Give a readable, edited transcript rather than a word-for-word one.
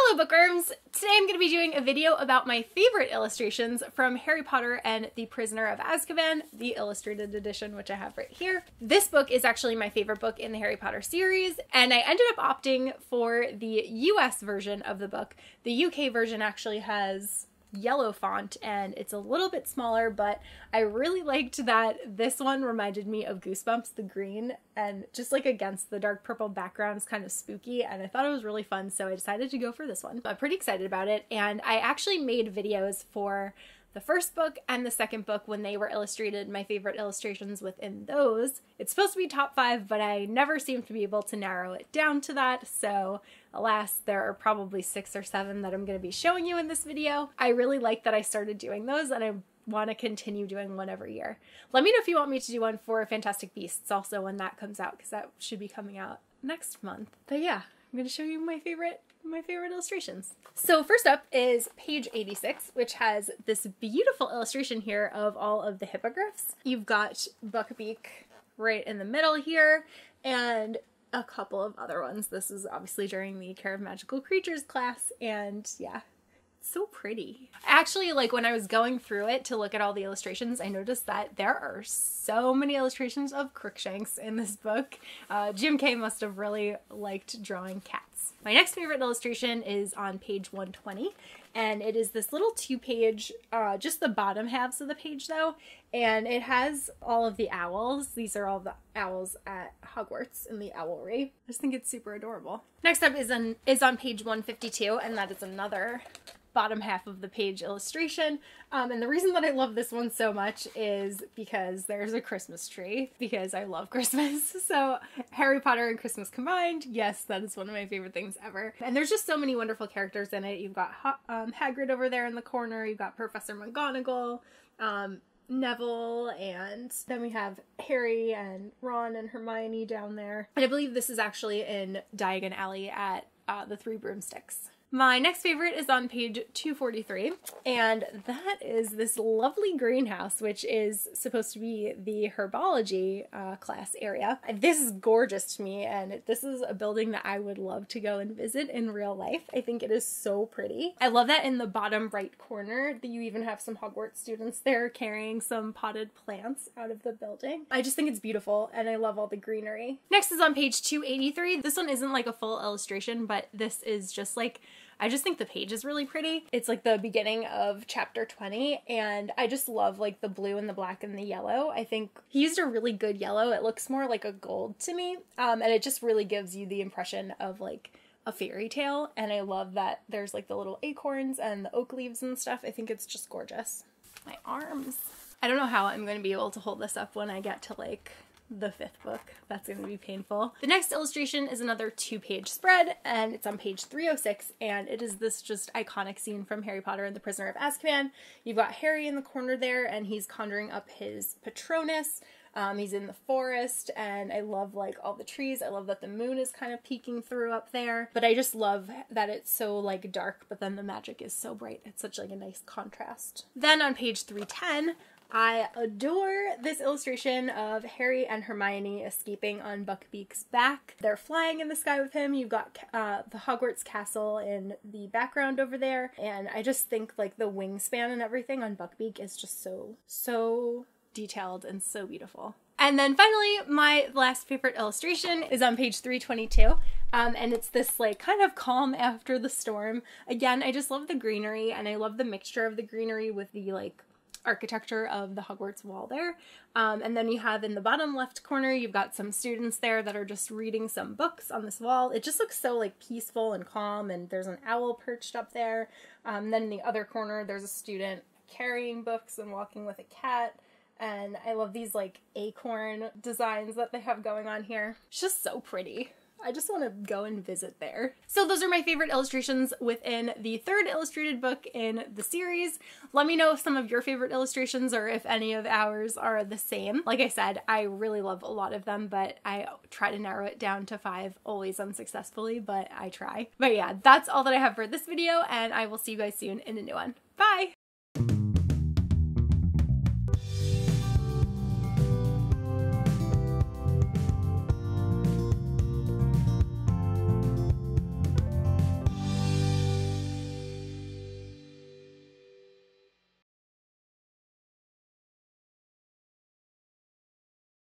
Hello bookworms! Today I'm going to be doing a video about my favorite illustrations from Harry Potter and the Prisoner of Azkaban, the illustrated edition, which I have right here. This book is actually my favorite book in the Harry Potter series, and I ended up opting for the US version of the book. The UK version actually has yellow font and it's a little bit smaller, but I really liked that this one reminded me of Goosebumps, the green, and just like against the dark purple background is kind of spooky, and I thought it was really fun, so I decided to go for this one. I'm pretty excited about it, and I actually made videos for the first book and the second book when they were illustrated, my favorite illustrations within those. It's supposed to be top 5, but I never seem to be able to narrow it down to that, so alas, there are probably 6 or 7 that I'm going to be showing you in this video. I really like that I started doing those, and I want to continue doing one every year. Let me know if you want me to do one for Fantastic Beasts also when that comes out, because that should be coming out next month. But yeah, I'm going to show you my favorite illustrations. So first up is page 86, which has this beautiful illustration here of all of the hippogriffs. You've got Buckbeak right in the middle here, and a couple of other ones. This is obviously during the Care of Magical Creatures class, and yeah, it's so pretty. Actually, like when I was going through it to look at all the illustrations, I noticed that there are so many illustrations of Crookshanks in this book. Jim Kay must have really liked drawing cats. My next favorite illustration is on page 120, and it is this little 2-page, just the bottom halves of the page though, and it has all of the owls. These are all the owls at Hogwarts in the owlry. I just think it's super adorable. Next up is on page 152, and that is another bottom half of the page illustration. And the reason that I love this one so much is because there's a Christmas tree, because I love Christmas. So Harry Potter and Christmas combined, yes, that is one of my favorite things ever. And there's just so many wonderful characters in it. You've got Hagrid over there in the corner, you've got Professor McGonagall, Neville, and then we have Harry and Ron and Hermione down there. And I believe this is actually in Diagon Alley at the Three Broomsticks. My next favorite is on page 243, and that is this lovely greenhouse, which is supposed to be the herbology class area. This is gorgeous to me, and this is a building that I would love to go and visit in real life. I think it is so pretty. I love that in the bottom right corner that you even have some Hogwarts students there carrying some potted plants out of the building. I just think it's beautiful, and I love all the greenery. Next is on page 283. This one isn't like a full illustration, but this is just like, I just think the page is really pretty. It's like the beginning of chapter 20, and I just love like the blue and the black and the yellow. I think he used a really good yellow. It looks more like a gold to me, and it just really gives you the impression of like a fairy tale, and I love that there's like the little acorns and the oak leaves and stuff. I think it's just gorgeous. My arms. I don't know how I'm going to be able to hold this up when I get to like the 5th book. That's going to be painful. The next illustration is another 2-page spread, and it's on page 306, and it is this just iconic scene from Harry Potter and the Prisoner of Azkaban. You've got Harry in the corner there, and he's conjuring up his Patronus. He's in the forest, and I love like all the trees. I love that the moon is kind of peeking through up there, but I just love that it's so like dark, but then the magic is so bright. It's such like a nice contrast. Then on page 310, I adore this illustration of Harry and Hermione escaping on Buckbeak's back. They're flying in the sky with him. You've got the Hogwarts castle in the background over there, and I just think like the wingspan and everything on Buckbeak is just so detailed and so beautiful. And then finally, my last favorite illustration is on page 322, and it's this like kind of calm after the storm. Again, I just love the greenery, and I love the mixture of the greenery with the like architecture of the Hogwarts wall there. And then you have in the bottom left corner, you've got some students there that are just reading some books on this wall. It just looks so like peaceful and calm, and there's an owl perched up there. Then in the other corner, there's a student carrying books and walking with a cat. And I love these like acorn designs that they have going on here. It's just so pretty. I just want to go and visit there. So those are my favorite illustrations within the 3rd illustrated book in the series. Let me know if some of your favorite illustrations or if any of ours are the same. Like I said, I really love a lot of them, but I try to narrow it down to 5, always unsuccessfully, but I try. But yeah, that's all that I have for this video, and I will see you guys soon in a new one. Bye!